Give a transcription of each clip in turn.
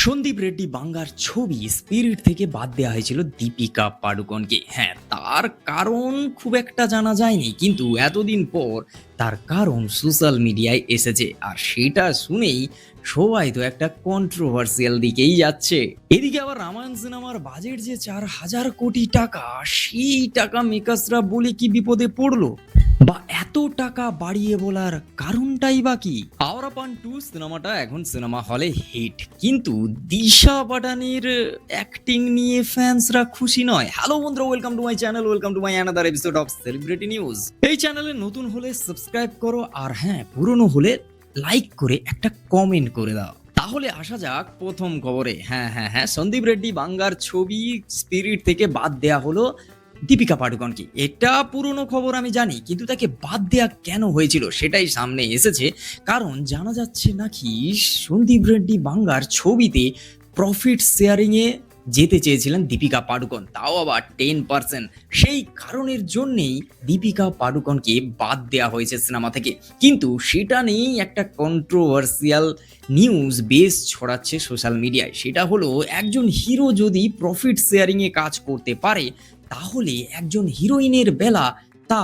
সন্দীপ রেড্ডি বাংলার ছবি স্পিরিট থেকে বাদ দেওয়া হয়েছিল দীপিকা পাডুকোনকে। হ্যাঁ, তার কারণ খুব একটা জানা যায়নি, কিন্তু এতদিন পর তার কারণ সোশ্যাল মিডিয়ায় এসেছে, আর সেটা শুনেই সবাই তো একটা কন্ট্রোভার্সিয়াল দিকেই যাচ্ছে। এদিকে আবার রামায়ণ সিনেমার বাজেট যে 4,000 কোটি টাকা, সেই টাকা মেকার্সরা বলে কি বিপদে পড়লো, বা এত টাকা বাড়িয়ে বলার কারণটাই বা কি? আওরা পান 2 সিনেমাটা এখন সিনেমা হলে হিট, কিন্তু দিশা পাটানির অ্যাক্টিং নিয়ে ফ্যান্সরা খুশি নয়। হ্যালো বন্ধুরা, welcome to my channel, welcome to my another episode of celebrity news. এই চ্যানেলে নতুন হলে সাবস্ক্রাইব করো, আর হ্যাঁ, পুরনো হলে লাইক করে একটা কমেন্ট করে দাও। তাহলে আসা যাক প্রথম খবরে। হ্যাঁ, সন্দীপ রেড্ডি বাংলার ছবি স্পিরিট থেকে বাদ দেয়া হলো দীপিকা পাডুকোনকে। এটা পুরনো খবর আমি জানি, কিন্তু তাকে বাদ দেয়া কেন হয়েছিল সেটাই সামনে এসেছে। কারণ জানা যাচ্ছে নাকি সন্দীপ রেড্ডি বাংলার ছবিতে প্রফিট শেয়ারিং এ যেতে চেয়েছিলেন দীপিকা পাডুকোন, তাও আবার 10%। সেই কারণের জন্যেই দীপিকা পাডুকোনকে বাদ দেওয়া হয়েছে সিনেমা থেকে। কিন্তু সেটা নিয়েই একটা কন্ট্রোভার্সিয়াল নিউজ বেশ ছড়াচ্ছে সোশ্যাল মিডিয়ায়। সেটা হলো, একজন হিরো যদি প্রফিট শেয়ারিং এ কাজ করতে পারে, তাহলে একজন হিরোইনের বেলা তা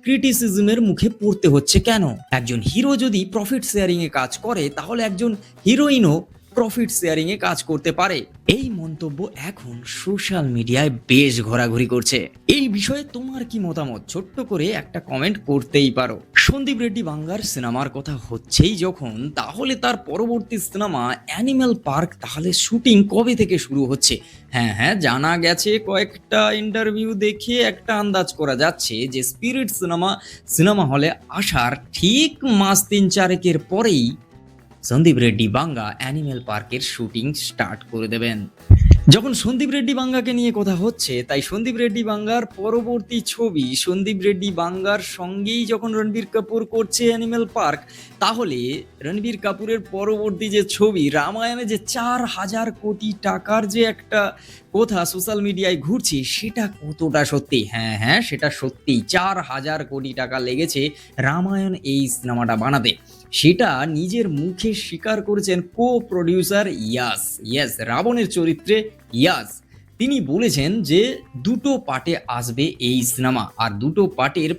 ক্রিটিসিজমের মুখে পড়তে হচ্ছে কেন? একজন হিরো যদি প্রফিট শেয়ারিং এ কাজ করে, তাহলে একজন হিরোইনও প্রফিট শেয়ারিং এ কাজ করতে পারে। এই মন্তব্য এখন সোশ্যাল মিডিয়ায় বেশ ঘোরাঘুরি করছে। এই বিষয়ে তোমার কি মতামত? ছোট্ট করে একটা কমেন্ট করতেই পারো। সন্দীপ রেড্ডি বাংলার সিনেমার কথা হচ্ছেই যখন, তাহলে তার পরবর্তী সিনেমা অ্যানিম্যাল পার্ক তাহলে শুটিং কবে থেকে শুরু হচ্ছে? হ্যাঁ, জানা গেছে, কয়েকটা ইন্টারভিউ দেখে একটা আন্দাজ করা যাচ্ছে যে স্পিরিট সিনেমা হলে আসার ঠিক মাস 3-4 পরেই সন্দীপ রেড্ডি বাংলা অ্যানিম্যাল পার্কের শুটিং স্টার্ট করে দেবেন। যখন সন্দীপ রেড্ডি বাংলাকে নিয়ে কথা হচ্ছে, তাই সন্দীপ রেড্ডি বাংলার পরবর্তী ছবি সন্দীপ রেড্ডি বাংলার সঙ্গেই যখন রণবীর কাপুর করছে অ্যানিম্যাল পার্ক, তাহলে রণবীর কাপুরের পরবর্তী যে ছবি রামায়ণে যে 4,000 কোটি টাকার যে একটা কথা সোশ্যাল মিডিয়ায় ঘুরছে, সেটা কতটা সত্যি? হ্যাঁ, সেটা সত্যি। 4,000 কোটি টাকা লেগেছে রামায়ণ এই সিনেমাটা বানাতে। সেটা নিজের মুখে স্বীকার করেছেন কো প্রডিউসার ইয়াস, রাবণের চরিত্রে ইয়াস। তিনি বলেছেন যে দুটো পার্টে আসবে এই সিনেমা, আর দুটো পার্টের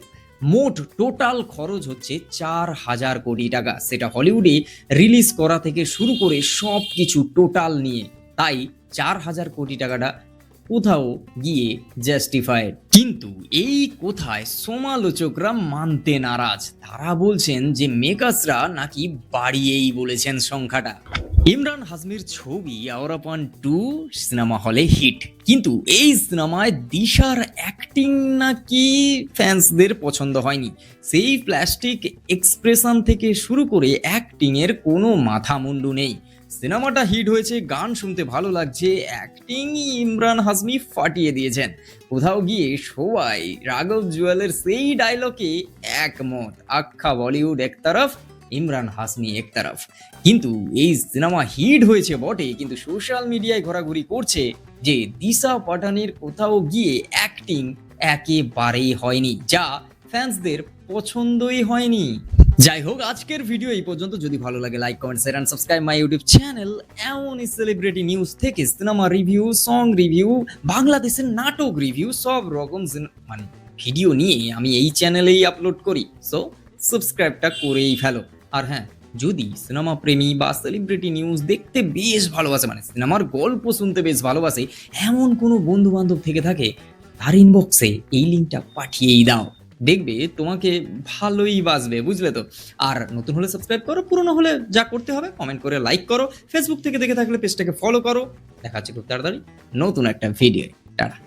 মোট টোটাল খরচ হচ্ছে 4,000 কোটি টাকা। সেটা হলিউডে রিলিজ করা থেকে শুরু করে সব কিছু টোটাল নিয়ে। তাই 4,000 কোটি টাকাটা কোথাও গিয়ে জাস্টিফাইড। কিন্তু এই কোথায় সমালোচকরা মানতে নারাজ। তারা বলছেন যে মেকার্সরা নাকি বাড়িয়েই বলেছেন সংখ্যাটা। ইমরান হাশমির ছবি আওরা পান 2 সিনেমা হলে হিট, কিন্তু এই সিনেমায় দিশার অ্যাক্টিং নাকি ফ্যান্সদের পছন্দ হয়নি। সেই প্লাস্টিক এক্সপ্রেশন থেকে শুরু করে অ্যাক্টিং এর কোনো মাথা মুন্ডু নেই। সিনেমাটা হিট হয়েছে, গান শুনতে ভালো লাগছে, অ্যাক্টিং ইমরান হাশমি ফাটিয়ে দিয়েছেন। কোথাও গিয়ে সবাই রাঘব জুয়েলের সেই ডায়লগে একমত, আখ্খা বলিউড এক তরফ, ইমরান হাশমি এক তরফ। কিন্তু এই সিনেমা হিট হয়েছে বটে, কিন্তু সোশ্যাল মিডিয়ায় ঘোরাঘুরি করছে যে দিশা পাটানির কোথাও গিয়ে অ্যাক্টিং একেবারেই হয়নি, যা ফ্যান্সদের পছন্দই হয়নি। যাই হোক, আজকের ভিডিও এই পর্যন্ত। যদি ভালো লাগে like, comment, share and subscribe my YouTube channel. এমনই সেলিব্রিটি নিউজ থেকে সিনেমা রিভিউ, সং রিভিউ, বাংলাদেশের নাটক রিভিউ, সব রকম মানে ভিডিও নিয়ে আমি এই চ্যানেলেই আপলোড করি। সো সাবস্ক্রাইবটা করেই ফেলো। আর হ্যাঁ, যদি সিনেমা প্রেমী বা সেলিব্রিটি নিউজ দেখতে বেশ ভালোবাসে, মানে সিনেমার গল্প শুনতে বেশ ভালোবাসে, এমন কোনো বন্ধু বান্ধব থেকে থাকে, তার ইনবক্সে এই লিঙ্কটা পাঠিয়েই দাও। দেখবে তোমাকে ভালোই বাসবে, বুঝলে তো? আর নতুন হলে সাবস্ক্রাইব করো, পুরনো হলে যা করতে হবে কমেন্ট করে লাইক করো, ফেসবুক থেকে দেখে থাকলে পেজটাকে ফলো করো। দেখা হচ্ছে খুব তাড়াতাড়ি নতুন একটা ভিডিও। টাটা।